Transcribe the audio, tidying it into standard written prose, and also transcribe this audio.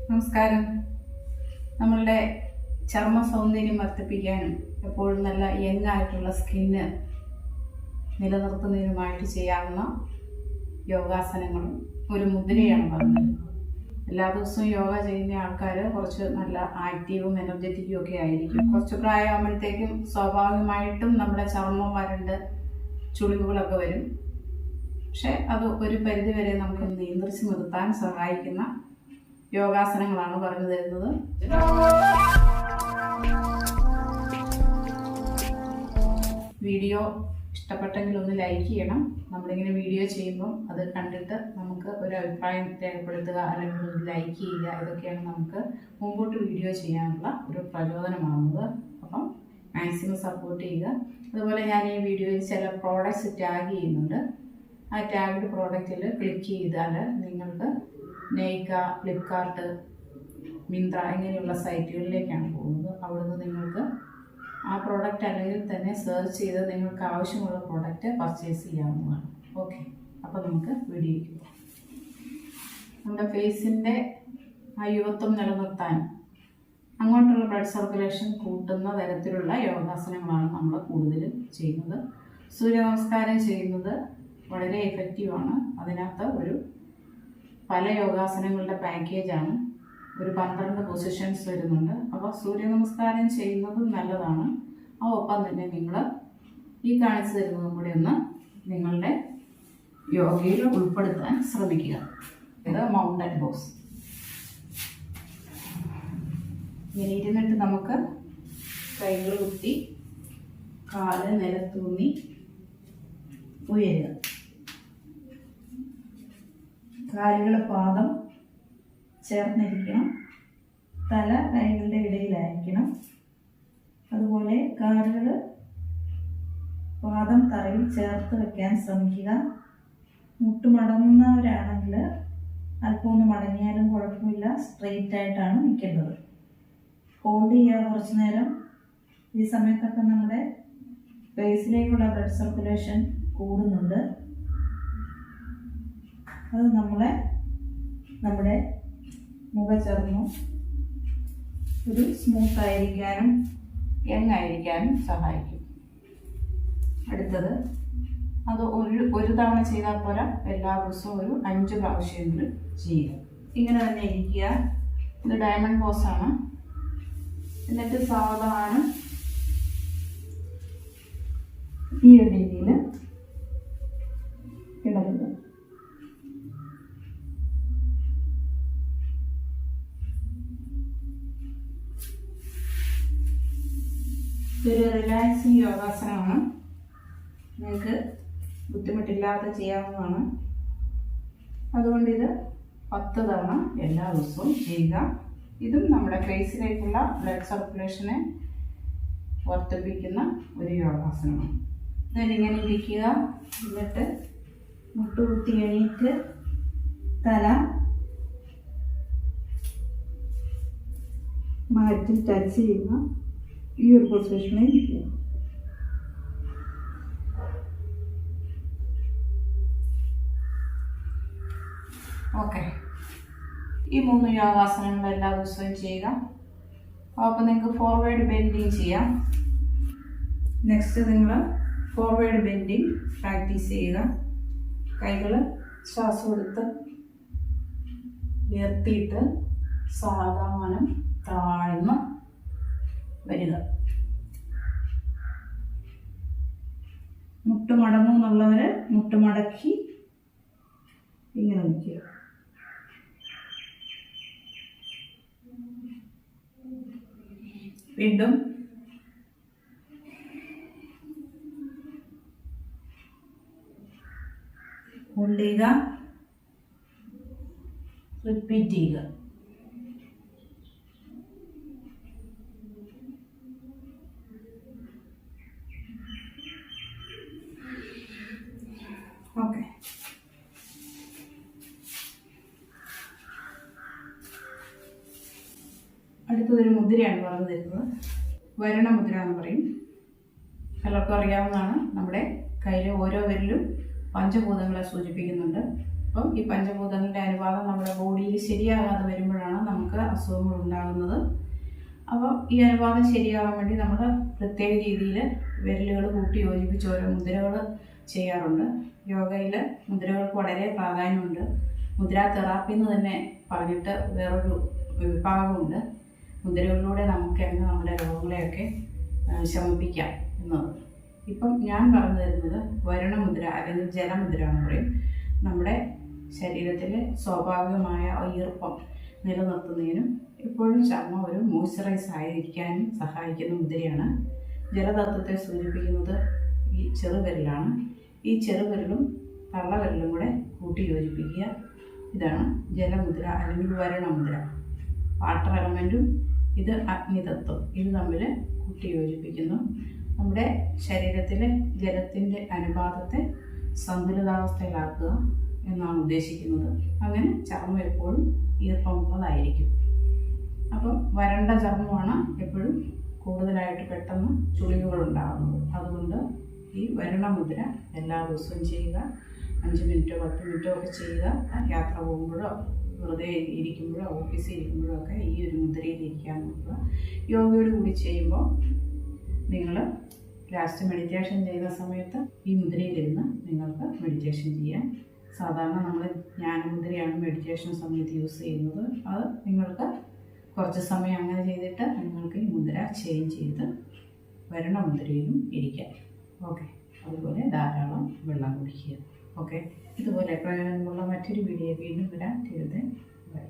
നമസ്കാരം. നമ്മളുടെ ചർമ്മ സൗന്ദര്യം വർദ്ധിപ്പിക്കാനും എപ്പോഴും നല്ല യങ് ആയിട്ടുള്ള സ്കിന്ന് നിലനിർത്തുന്നതിനുമായിട്ട് ചെയ്യാവുന്ന യോഗാസനങ്ങളും ഒരു മുദ്രയാണ് പറഞ്ഞത്. എല്ലാ ദിവസവും യോഗ ചെയ്യുന്ന ആൾക്കാർ കുറച്ച് നല്ല ആക്റ്റീവും എനർജറ്റിക്കും ഒക്കെ ആയിരിക്കും. കുറച്ച് പ്രായമാകുമ്പോഴത്തേക്കും സ്വാഭാവികമായിട്ടും നമ്മുടെ ചർമ്മം വരണ്ട് ചുളിവുകളൊക്കെ വരും. പക്ഷെ അത് ഒരു പരിധിവരെ നമുക്ക് നിയന്ത്രിച്ച് നിർത്താൻ സഹായിക്കുന്ന യോഗാസനങ്ങളാണ് പറഞ്ഞു തരുന്നത്. വീഡിയോ ഇഷ്ടപ്പെട്ടെങ്കിൽ ഒന്ന് ലൈക്ക് ചെയ്യണം. നമ്മളിങ്ങനെ വീഡിയോ ചെയ്യുമ്പം അത് കണ്ടിട്ട് നമുക്ക് ഒരു അഭിപ്രായം രേഖപ്പെടുത്തുക, അല്ലെങ്കിൽ ഒന്ന് ലൈക്ക് ചെയ്യുക. ഇതൊക്കെയാണ് നമുക്ക് മുമ്പോട്ട് വീഡിയോ ചെയ്യാനുള്ള ഒരു പ്രചോദനമാകുന്നത്. അപ്പം മാക്സിമം സപ്പോർട്ട് ചെയ്യുക. അതുപോലെ ഞാൻ ഈ വീഡിയോയിൽ ചില പ്രോഡക്റ്റ്സ് ടാഗ് ചെയ്യുന്നുണ്ട്. ആ ടാഗ്ഡ് പ്രോഡക്റ്റിൽ ക്ലിക്ക് ചെയ്താൽ നിങ്ങൾക്ക് നൈക്ക, ഫ്ലിപ്കാർട്ട്, മിന്ത്ര ഇങ്ങനെയുള്ള സൈറ്റുകളിലേക്കാണ് പോകുന്നത്. അവിടുന്ന് നിങ്ങൾക്ക് ആ പ്രോഡക്റ്റ് അല്ലെങ്കിൽ തന്നെ സെർച്ച് ചെയ്ത് നിങ്ങൾക്ക് ആവശ്യമുള്ള പ്രോഡക്റ്റ് പർച്ചേസ് ചെയ്യാവുന്നതാണ്. ഓക്കെ, അപ്പോൾ നമുക്ക് വീഡിയോയ്ക്ക് പോകാം. നമ്മുടെ ഫേസിൻ്റെ ആ യുവത്വം നിലനിർത്താൻ അങ്ങോട്ടുള്ള ബ്ലഡ് സർക്കുലേഷൻ കൂട്ടുന്ന തരത്തിലുള്ള യോഗാസനങ്ങളാണ് നമ്മൾ കൂടുതലും ചെയ്യുന്നത്. സൂര്യ നമസ്കാരം ചെയ്യുന്നത് വളരെ എഫക്റ്റീവാണ്. അതിനകത്ത് പല യോഗാസനങ്ങളുടെ പാക്കേജാണ്. ഒരു 12 പൊസിഷൻസ് വരുന്നുണ്ട്. അപ്പോൾ സൂര്യ നമസ്കാരം ചെയ്യുന്നതും നല്ലതാണ്. ഒപ്പം തന്നെ നിങ്ങൾ ഈ കാണിച്ചു തരുന്നതും കൂടി ഒന്ന് നിങ്ങളുടെ യോഗയിൽ ഉൾപ്പെടുത്താൻ ശ്രമിക്കുക. ഇത് മൗണ്ടൻ പോസ്. ഇങ്ങനെ ഇരുന്നിട്ട് നമുക്ക് കൈകൾ കുത്തി കാല് നിലത്തൂന്നി ഉയരുക. കാലുകൾ പാദം ചേർന്നിരിക്കണം. തല കൈകളുടെ ഇടയിലായിരിക്കണം. അതുപോലെ കാലുകൾ പാദം തറയിൽ ചേർത്ത് വെക്കാൻ ശ്രമിക്കുക. മുട്ടുമടങ്ങുന്നവരാണെങ്കിൽ അല്പം ഒന്ന് മടങ്ങിയാലും കുഴപ്പമില്ല. സ്ട്രെയിറ്റ് ആയിട്ടാണ് നിൽക്കേണ്ടത്. ഹോൾഡ് ചെയ്യുക കുറച്ച് നേരം. ഈ സമയത്തൊക്കെ നമ്മുടെ ഫേസിലേക്കുള്ള ബ്ലഡ് സർക്കുലേഷൻ കൂടുന്നുണ്ട്. അത് നമ്മുടെ മുഖചർമ്മം ഒരു സ്മൂത്ത് ആയിരിക്കാനും യങ് ആയിരിക്കാനും സഹായിക്കും. അടുത്തത് അത് ഒരു തവണ ചെയ്താൽ പോരാ, എല്ലാ ദിവസവും ഒരു 5 പ്രാവശ്യമെങ്കിലും ചെയ്യുക. ഇങ്ങനെ തന്നെ ഇരിക്കുക. ഇത് ഡയമണ്ട് പോസാണ്. എന്നിട്ട് സാവധാനം ഈ ഒരു രീതിയിൽ കിടക്കുക. ഇതൊരു റിലാക്സിങ് യോഗാസനമാണ്. നിങ്ങൾക്ക് ബുദ്ധിമുട്ടില്ലാതെ ചെയ്യാവുന്നതാണ്. അതുകൊണ്ട് ഇത് 10 തവണ എല്ലാ ദിവസവും ചെയ്യുക. ഇതും നമ്മുടെ ഫേസിലേക്കുള്ള ബ്ലഡ് സർക്കുലേഷനെ വർദ്ധിപ്പിക്കുന്ന ഒരു യോഗാസനമാണ്. ഇതിങ്ങനെ ഇരിക്കുക. എന്നിട്ട് മുട്ടുകുത്തി എണീറ്റ് തല മാറ്റി ടച്ച് ചെയ്യുക. ഈ ഒരു പൊസിഷനിൽ ഇരിക്കുക. ഓക്കെ, ഈ 3 യോഗാസനങ്ങൾ എല്ലാ ദിവസവും ചെയ്യുക. അപ്പോൾ നിങ്ങൾക്ക് ഫോർവേഡ് ബെൻഡിങ് ചെയ്യാം. നെക്സ്റ്റ് നിങ്ങൾ ഫോർവേഡ് ബെൻഡിങ് പ്രാക്ടീസ് ചെയ്യുക. കൈകൾ ശ്വാസം എടുത്ത് ഉയർത്തിയിട്ട് സാവധാനം താഴ്ന്ന് വരിക. മുട്ടുമടങ്ങുന്നുള്ളവര് മുട്ടുമടക്കി ഇങ്ങനെ നിൽക്കുക. വീണ്ടും ഹോൾഡ് ചെയ്യുക. റിപ്പീറ്റ് ചെയ്യുക. ഓക്കെ, അടുത്തതൊരു മുദ്രയാണ് പറഞ്ഞു തരുന്നത്. വരണ മുദ്ര എന്ന് പറയും. എല്ലാവർക്കും അറിയാവുന്നതാണ്. നമ്മുടെ കയ്യിൽ ഓരോ വിരലും പഞ്ചഭൂതങ്ങളെ സൂചിപ്പിക്കുന്നുണ്ട്. അപ്പം ഈ പഞ്ചഭൂതങ്ങളുടെ അനുപാതം നമ്മുടെ ബോഡിയിൽ ശരിയാകാതെ വരുമ്പോഴാണ് നമുക്ക് നമുക്ക് അസുഖങ്ങൾ ഉണ്ടാകുന്നത്. അപ്പോൾ ഈ അനുപാതം ശരിയാകാൻ വേണ്ടി നമ്മൾ പ്രത്യേക രീതിയിൽ വിരലുകൾ കൂട്ടി യോജിപ്പിച്ച് ഓരോ മുദ്രകൾ ചെയ്യാറുണ്ട്. യോഗയിൽ മുദ്രകൾക്ക് വളരെ പ്രാധാന്യമുണ്ട്. മുദ്രാ തെറാപ്പി എന്ന് തന്നെ പറഞ്ഞിട്ട് വേറൊരു വിഭാഗമുണ്ട്. മുദ്രകളിലൂടെ നമുക്ക് നമ്മുടെ രോഗങ്ങളെയൊക്കെ ശമിപ്പിക്കാം എന്നത്. ഇപ്പം ഞാൻ പറഞ്ഞു തരുന്നത് വരുണമുദ്ര അല്ലെങ്കിൽ ജലമുദ്ര എന്ന് പറയും. നമ്മുടെ ശരീരത്തിലെ സ്വാഭാവികമായ ഈർപ്പം നിലനിർത്തുന്നതിനും എപ്പോഴും ചർമ്മം ഒരു മോയ്സ്ചറൈസ് ആയിരിക്കാനും സഹായിക്കുന്ന മുദ്രയാണ്. ജലതത്വത്തെ സൂചിപ്പിക്കുന്നത് ഈ ചെറുവിരലാണ്. ഈ ചെറുവിരലും തള്ളവിരലും കൂടെ കൂട്ടി യോജിപ്പിക്കുക. ഇതാണ് ജലമുദ്ര അല്ലെങ്കിൽ വരുണമുദ്ര. വാട്ടർ എലമെൻറ്റും ഇത് അഗ്നിതത്വം, ഇത് തമ്മിൽ കൂട്ടി യോജിപ്പിക്കുന്നു. നമ്മുടെ ശരീരത്തിലെ ജലത്തിൻ്റെ അനുപാതത്തെ സന്തുലിതാവസ്ഥയിലാക്കുക എന്നാണ് ഉദ്ദേശിക്കുന്നത്. അങ്ങനെ ചർമ്മം എപ്പോഴും ഈർപ്പമുള്ളതായിരിക്കും. അപ്പം വരണ്ട ചർമ്മമാണ് എപ്പോഴും കൂടുതലായിട്ട് പെട്ടെന്ന് ചുളിവുകൾ ഉണ്ടാകുന്നത്. അതുകൊണ്ട് ഈ വരുണമുദ്ര എല്ലാ ദിവസവും ചെയ്യുക. 5 മിനിറ്റോ 10 മിനിറ്റോ ഒക്കെ ചെയ്യുക. യാത്ര പോകുമ്പോഴോ വെറുതെ ഇരിക്കുമ്പോഴോ ഓഫീസിൽ ഇരിക്കുമ്പോഴോ ഒക്കെ ഈ ഒരു മുദ്രയിൽ ഇരിക്കാൻ നോക്കുക. യോഗയോട് കൂടി ചെയ്യുമ്പോൾ നിങ്ങൾ ലാസ്റ്റ് മെഡിറ്റേഷൻ ചെയ്യുന്ന സമയത്ത് ഈ മുദ്രയിലിരുന്ന് നിങ്ങൾക്ക് മെഡിറ്റേഷൻ ചെയ്യാം. സാധാരണ നമ്മൾ ജ്ഞാനമുദ്രയാണ് മെഡിറ്റേഷൻ സമയത്ത് യൂസ് ചെയ്യുന്നത്. അത് നിങ്ങൾക്ക് കുറച്ച് സമയം അങ്ങനെ ചെയ്തിട്ട് നിങ്ങൾക്ക് ഈ മുദ്ര ചേഞ്ച് ചെയ്ത് വരുണമുദ്രയിലും ഇരിക്കാം. ഓക്കെ, അതുപോലെ ധാരാളം വെള്ളം കുടിക്കുക. ഓക്കെ, ഇതുപോലെ പ്രയോജനമുള്ള മറ്റൊരു വീഡിയോ വീണ്ടും വരാൻ. ബൈ.